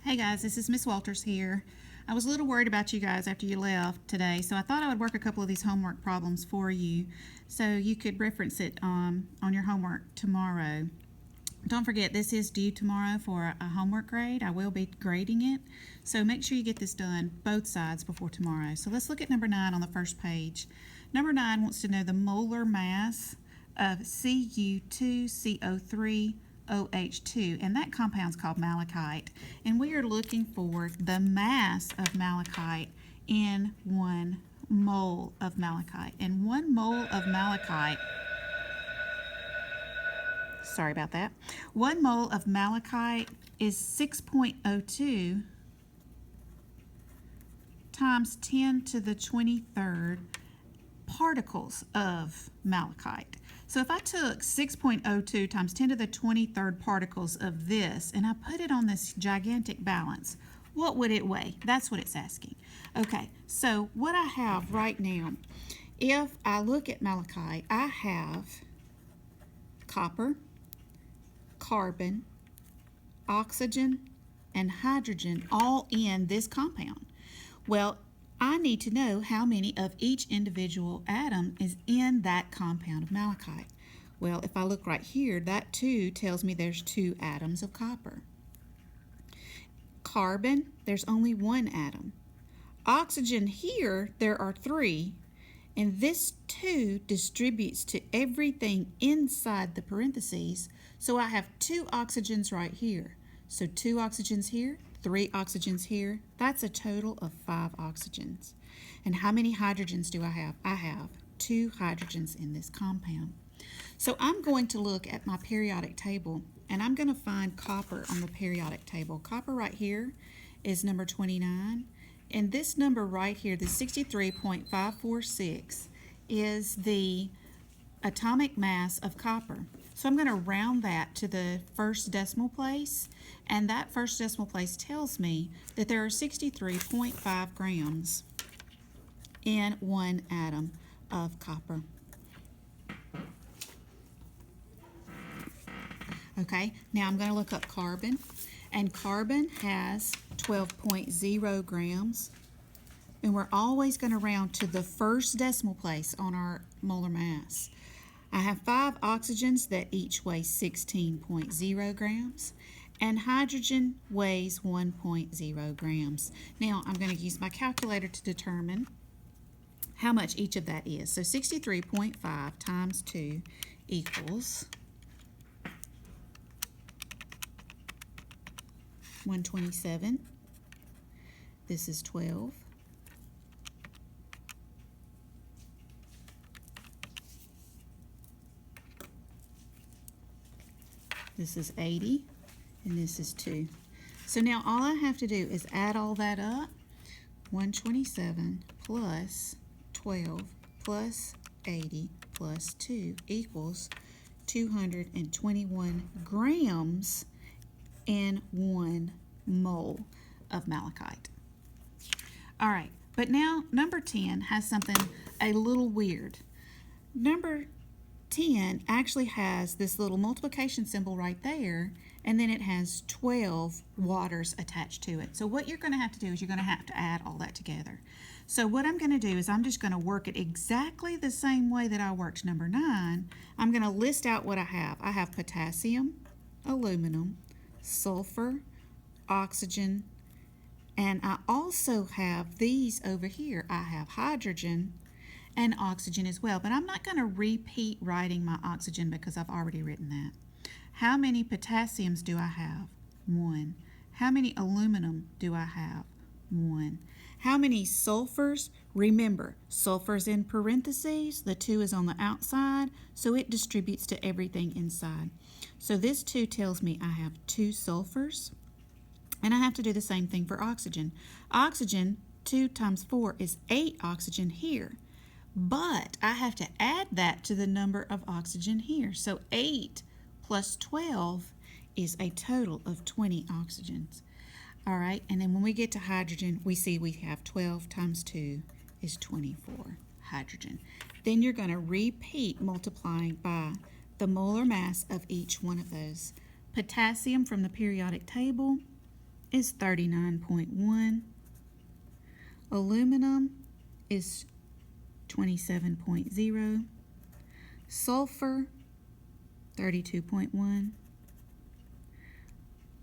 Hey guys, this is Miss Walters here. I was a little worried about you guys after you left today, so I thought I would work a couple of these homework problems for you so you could reference it on your homework tomorrow. Don't forget, this is due tomorrow for a homework grade. I will be grading it, so make sure you get this done both sides before tomorrow. So let's look at number 9 on the first page. Number 9 wants to know the molar mass of Cu2CO3 OH2, and that compound's called malachite, and we are looking for the mass of malachite in 1 mole of malachite. And 1 mole of malachite, sorry about that, 1 mole of malachite is 6.02 times 10 to the 23rd particles of malachite. So if I took 6.02 times 10 to the 23rd particles of this and I put it on this gigantic balance, what would it weigh? That's what it's asking. Okay, so what I have right now, if I look at malachite, I have copper, carbon, oxygen, and hydrogen all in this compound. Well, I need to know how many of each individual atom is in that compound of malachite. Well, if I look right here, that 2 tells me there's 2 atoms of copper. Carbon, there's only 1 atom. Oxygen here, there are 3, and this 2 distributes to everything inside the parentheses, so I have 2 oxygens right here. So 2 oxygens here, 3 oxygens here. That's a total of 5 oxygens. And how many hydrogens do I have? I have 2 hydrogens in this compound. So I'm going to look at my periodic table, and I'm going to find copper on the periodic table. Copper right here is number 29, and this number right here, the 63.546, is the atomic mass of copper. So I'm going to round that to the first decimal place, and that first decimal place tells me that there are 63.5 grams in 1 atom of copper. Okay, now I'm going to look up carbon, and carbon has 12.0 grams, and we're always going to round to the first decimal place on our molar mass. I have 5 oxygens that each weigh 16.0 grams, and hydrogen weighs 1.0 grams. Now I'm going to use my calculator to determine how much each of that is. So 63.5 times 2 equals 127. This is 12. This is 80, and this is 2. So now all I have to do is add all that up. 127 plus 12 plus 80 plus 2 equals 221 grams in 1 mole of malachite. All right, but now number 10 has something a little weird. Number 10 actually has this little multiplication symbol right there, and then it has 12 waters attached to it. So what you're going to have to do is you're going to have to add all that together. So what I'm going to do is I'm just going to work it exactly the same way that I worked number 9. I'm going to list out what I have. I have potassium, aluminum, sulfur, oxygen, and I also have these over here. I have hydrogen and oxygen as well, but I'm not going to repeat writing my oxygen because I've already written that. How many potassiums do I have? 1. How many aluminum do I have? 1. How many sulfurs? Remember, sulfur's in parentheses, the 2 is on the outside, so it distributes to everything inside. So this 2 tells me I have 2 sulfurs, and I have to do the same thing for oxygen. Oxygen, 2 times 4 is 8 oxygen here. But I have to add that to the number of oxygen here. So 8 plus 12 is a total of 20 oxygens. All right, and then when we get to hydrogen, we see we have 12 times 2 is 24 hydrogen. Then you're going to repeat multiplying by the molar mass of each one of those. Potassium from the periodic table is 39.1. Aluminum is 27.0. Sulfur, 32.1.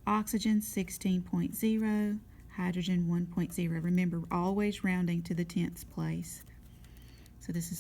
Oxygen, 16.0. Hydrogen, 1.0. Remember, always rounding to the 10th place. So this is